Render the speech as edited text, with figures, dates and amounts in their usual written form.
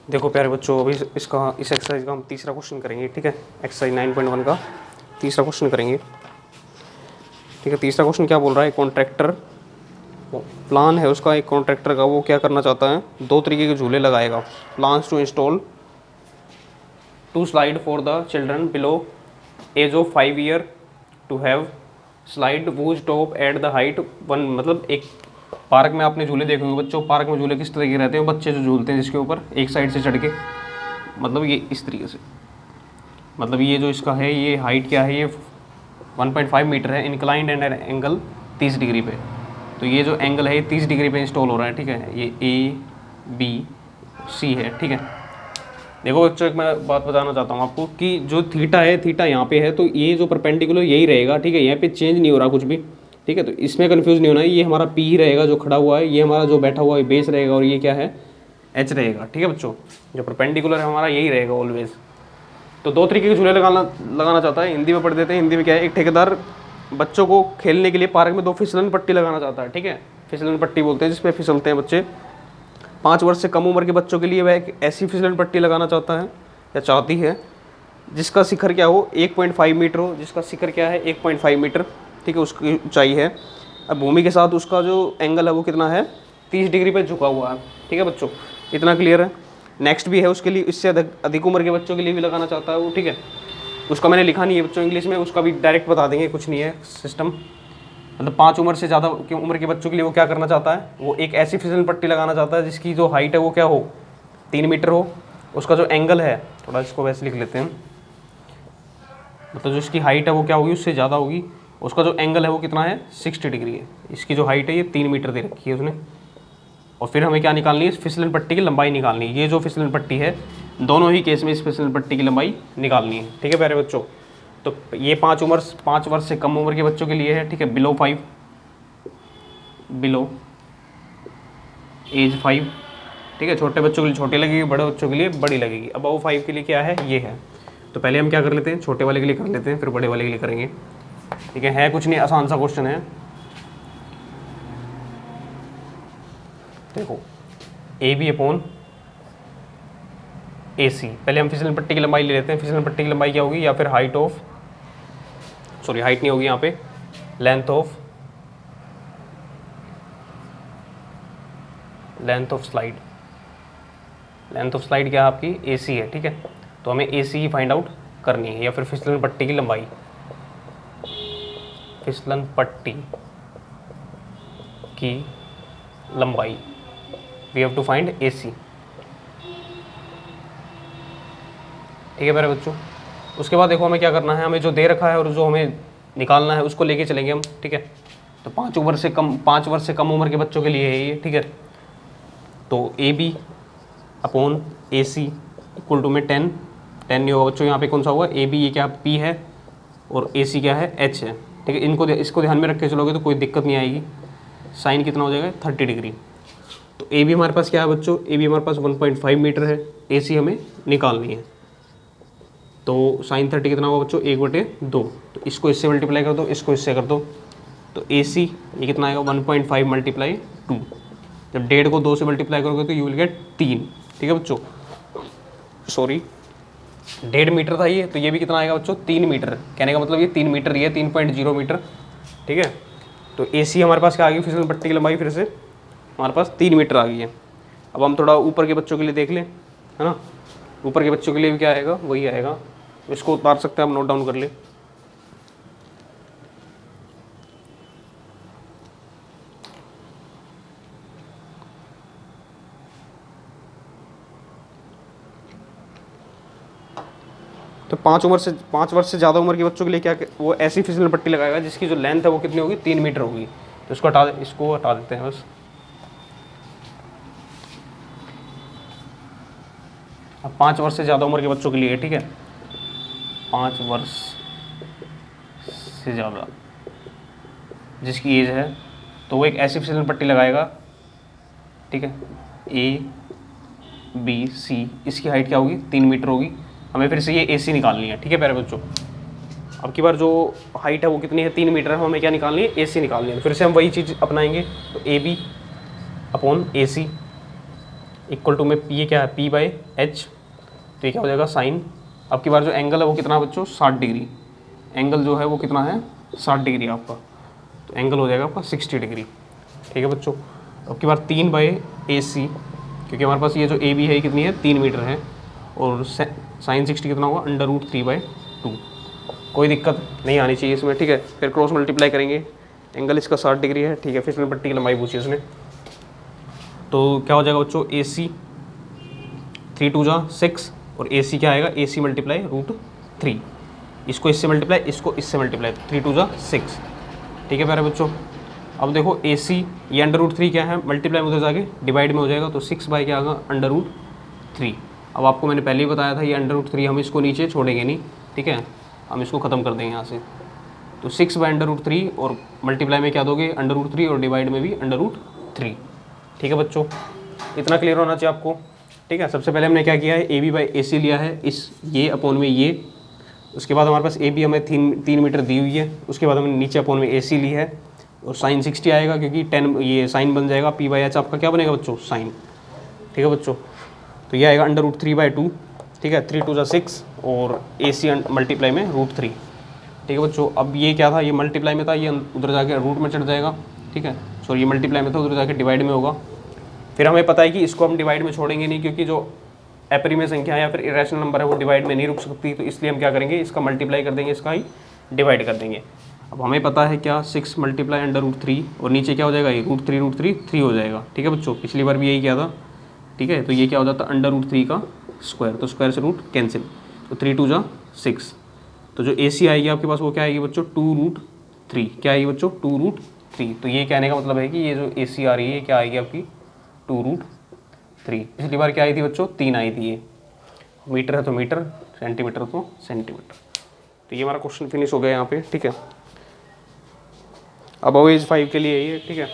देखो प्यारे बच्चों, अभी इस एक्सरसाइज का हम तीसरा क्वेश्चन करेंगे। ठीक है, एक्सरसाइज 9.1 का तीसरा क्वेश्चन करेंगे। ठीक है, तीसरा क्वेश्चन क्या बोल रहा है, कॉन्ट्रैक्टर प्लान है उसका, एक कॉन्ट्रैक्टर का, वो क्या करना चाहता है, दो तरीके के झूले लगाएगा। Plans to install two slide for the children below age of 5 year to have slide whose top at the height 1। मतलब एक पार्क में आपने झूले देखे होंगे बच्चों, पार्क में झूले किस तरह के रहते हैं, बच्चे जो झूलते हैं जिसके ऊपर एक साइड से चढ़ के, मतलब ये इस तरीके से, मतलब ये जो इसका है, ये हाइट क्या है, ये 1.5 मीटर है, इंक्लाइंड एंड एंगल 30 डिग्री पे। तो ये जो एंगल है ये 30 डिग्री पे इंस्टॉल हो रहा है। ठीक है, ये ABC है। ठीक है, देखो बच्चों, एक मैं बात बताना चाहता हूँ आपको कि जो थीटा है, थीटा यहाँ पे है, तो ये जो परपेंडिकुलर यही रहेगा। ठीक है, यहाँ पे चेंज नहीं हो रहा कुछ भी। ठीक है, तो इसमें कंफ्यूज नहीं होना है, ये हमारा P ही रहेगा जो खड़ा हुआ है, ये हमारा जो बैठा हुआ है बेस रहेगा, और ये क्या है, H रहेगा। ठीक है बच्चों, जो परपेंडिकुलर है हमारा यही रहेगा ऑलवेज। तो दो तरीके के झूले लगाना चाहता है, हिंदी में पढ़ देते हैं। हिंदी में क्या है, एक ठेकेदार बच्चों को खेलने के लिए पार्क में 2 फिसलन पट्टी लगाना चाहता है। ठीक है, फिसलन पट्टी बोलते हैं जिसपे फिसलते हैं बच्चे। 5 वर्ष से कम उम्र के बच्चों के लिए वह एक ऐसी फिसलन पट्टी लगाना चाहता है या चाहती है जिसका शिखर क्या हो, 1.5 मीटर हो, जिसका शिखर क्या है, 1.5 मीटर। ठीक है, उसकी ऊंचाई है। अब भूमि के साथ उसका जो एंगल है वो कितना है, 30 डिग्री पे झुका हुआ है। ठीक है बच्चों, इतना क्लियर है। नेक्स्ट भी है उसके लिए, इससे अधिक उम्र के बच्चों के लिए भी लगाना चाहता है वो। ठीक है, उसका मैंने लिखा नहीं है बच्चों इंग्लिश में, उसका भी डायरेक्ट बता देंगे, कुछ नहीं है सिस्टम। मतलब 5 उम्र से ज़्यादा की उम्र के बच्चों के लिए वो क्या करना चाहता है, वो एक ऐसी फिसल पट्टी लगाना चाहता है जिसकी जो हाइट है वो क्या हो, 3 मीटर हो। उसका जो एंगल है, थोड़ा इसको वैसे लिख लेते हैं, मतलब जो इसकी हाइट है वो क्या होगी, उससे ज़्यादा होगी। उसका जो एंगल है वो कितना है, 60 डिग्री है। इसकी जो हाइट है ये 3 मीटर दे रखी है उसने। और फिर हमें क्या निकालनी है, इस फिसलन पट्टी की लंबाई निकालनी है। ये जो फिसलन पट्टी है, दोनों ही केस में इस फिसलन पट्टी की लंबाई निकालनी है। ठीक है प्यारे बच्चों, तो ये 5 वर्ष से कम उम्र के बच्चों के लिए है। ठीक है, बिलो 5, बिलो एज 5। ठीक है, छोटे बच्चों के लिए छोटी लगेगी, बड़े बच्चों के लिए बड़ी लगेगी। अबव 5 के लिए क्या है, ये है। तो पहले हम क्या कर लेते हैं, छोटे वाले के लिए कर लेते हैं, फिर बड़े वाले के लिए करेंगे। ठीक है कुछ नहीं, आसान सा क्वेश्चन है। देखो, AB अपॉन AC, पहले हम फिसलन पट्टी की लंबाई ले लेते हैं। फिसलन पट्टी की लंबाई क्या होगी, या फिर हाइट ऑफ, सॉरी हाइट नहीं होगी यहाँ पे, length of slide. Length of slide क्या है आपकी, AC है। ठीक है, तो हमें AC ही फाइंड आउट करनी है, या फिर फिसलन पट्टी की लंबाई, फिसलन पट्टी की लंबाई, we have to find AC। ठीक है मेरे बच्चों, उसके बाद देखो हमें क्या करना है, हमें जो दे रखा है और जो हमें निकालना है उसको लेके चलेंगे हम। ठीक है, तो 5 वर्ष से कम उम्र के बच्चों के लिए है ये। ठीक है, तो AB upon AC equal to में 10 नहीं होगा बच्चों, यहाँ पे कौन सा होगा, AB ये क्या P है और AC क्या है, H है। ठीक है, इसको ध्यान में रख के चलोगे तो कोई दिक्कत नहीं आएगी। साइन कितना हो जाएगा, 30 डिग्री। तो AB हमारे पास क्या है बच्चों, AB हमारे पास 1.5 मीटर है, AC हमें निकालनी है। तो साइन 30 कितना होगा बच्चों, 1/2। तो इसको इससे मल्टीप्लाई कर दो, इसको इससे कर दो, तो AC ये कितना आएगा, 1.5 मल्टीप्लाई 2। जब 1.5 को 2 से मल्टीप्लाई करोगे तो यू विल गेट 3। ठीक है बच्चों, सॉरी 1.5 मीटर था ये, तो ये भी कितना आएगा बच्चों, 3 मीटर। कहने का मतलब ये 3 मीटर ही है, 3.0 मीटर। ठीक है, तो AC हमारे पास क्या आ गई, फिसल पट्टी की लंबाई फिर से हमारे पास 3 मीटर आ गई है। अब हम थोड़ा ऊपर के बच्चों के लिए देख लें, है ना। ऊपर के बच्चों के लिए भी क्या आएगा, वही आएगा। इसको उतार सकते हैं, आप नोट डाउन कर ले। तो 5 वर्ष से ज़्यादा उम्र के बच्चों के लिए क्या, वो ऐसी फिसलन पट्टी लगाएगा जिसकी जो लेंथ है वो कितनी होगी, 3 मीटर होगी। तो इसको हटा देते हैं बस। अब 5 वर्ष से ज़्यादा उम्र के बच्चों के लिए, ठीक है, 5 वर्ष से ज़्यादा जिसकी एज है, तो वो एक ऐसी फिसलन पट्टी लगाएगा। ठीक है, ABC, इसकी हाइट क्या होगी, 3 मीटर होगी। हमें फिर से ये AC निकालनी है। ठीक है प्यारे बच्चों, अब की बार जो हाइट है वो कितनी है, 3 मीटर है, हमें क्या निकालनी है, AC निकालनी है। फिर से हम वही चीज़ अपनाएंगे, तो AB upon AC equal to में ये क्या है पी बाई एच, तो ये क्या हो जाएगा साइन। अब की बार जो एंगल है वो कितना बच्चों 60 डिग्री, एंगल जो है वो कितना है 60 डिग्री आपका, तो एंगल हो जाएगा आपका 60 डिग्री। ठीक है बच्चों। अब की बार 3 बाई ए सी, क्योंकि हमारे पास ये जो ए बी है ये कितनी है 3 मीटर है, और साइन 60 कितना होगा √3/2। कोई दिक्कत नहीं आनी चाहिए इसमें, ठीक है। फिर क्रॉस मल्टीप्लाई करेंगे, एंगल इसका 60 डिग्री है, ठीक है। फिर इसमें पट्टी की लंबाई पूछी उसने, तो क्या हो जाएगा बच्चों ए सी 3 2 जा 6, और ए सी क्या आएगा ए सी मल्टीप्लाई √3, इसको इससे मल्टीप्लाई, इसको इससे मल्टीप्लाई, 3 2 जा 6। ठीक है प्यारे बच्चों। अब देखो ए सी ये √3 क्या है, मल्टीप्लाई में उधर जाके डिवाइड में हो जाएगा, तो 6 बाई क्या आएगा √3। अब आपको मैंने पहले ही बताया था ये √3 हम इसको नीचे छोड़ेंगे नहीं, ठीक है, हम इसको ख़त्म कर देंगे यहाँ से। तो 6 बाई √3 और मल्टीप्लाई में क्या दोगे √3 और डिवाइड में भी √3। ठीक है बच्चों, इतना क्लियर होना चाहिए आपको। ठीक है, सबसे पहले हमने क्या किया है ए बी बाई ए सी लिया है, इस ये अपोन में ये, उसके बाद हमारे पास ए बी हमें 3 मीटर दी हुई है, उसके बाद हमने नीचे अपोन में ए सी ली है, और साइन 60 आएगा क्योंकि 10 ये साइन बन जाएगा पी बाई एच आपका क्या बनेगा बच्चों साइन। ठीक है बच्चों, तो ये आएगा √3/2। ठीक है, 3 2 जा 6 और ए सी मल्टीप्लाई में √3। ठीक है बच्चों। अब ये क्या था, ये मल्टीप्लाई में था, ये उधर जाके रूट में चढ़ जाएगा। ठीक है, सॉरी ये मल्टीप्लाई में था, उधर जाके डिवाइड में होगा। फिर हमें पता है कि इसको हम डिवाइड में छोड़ेंगे नहीं, क्योंकि जो एपरिमेय संख्या है या फिर इरेशनल नंबर है वो डिवाइड में नहीं रुक सकती, तो इसलिए हम क्या करेंगे इसका मल्टीप्लाई कर देंगे, इसका ही डिवाइड कर देंगे। अब हमें पता है क्या 6 मल्टीप्लाई √3 और नीचे क्या हो जाएगा ये √3 3 हो जाएगा। ठीक है बच्चों, पिछली बार भी यही किया था। ठीक है, तो ये क्या हो जाता है √3 का स्क्वायर, तो स्क्वायर से रूट कैंसिल, तो 3 2 जा 6। तो जो ए सी आएगी आपके पास वो क्या आएगी बच्चों 2√3, क्या आएगी बच्चों 2√3। तो ये कहने का मतलब है कि ये जो ए सी आ रही है क्या आएगी आपकी 2√3। पिछली बार क्या आई थी बच्चों 3 आई थी, ये मीटर है तो मीटर, सेंटीमीटर तो सेंटीमीटर। तो ये हमारा क्वेश्चन फिनिश हो गया यहाँ पे। ठीक है, अब एज 5 के लिए ये, ठीक है।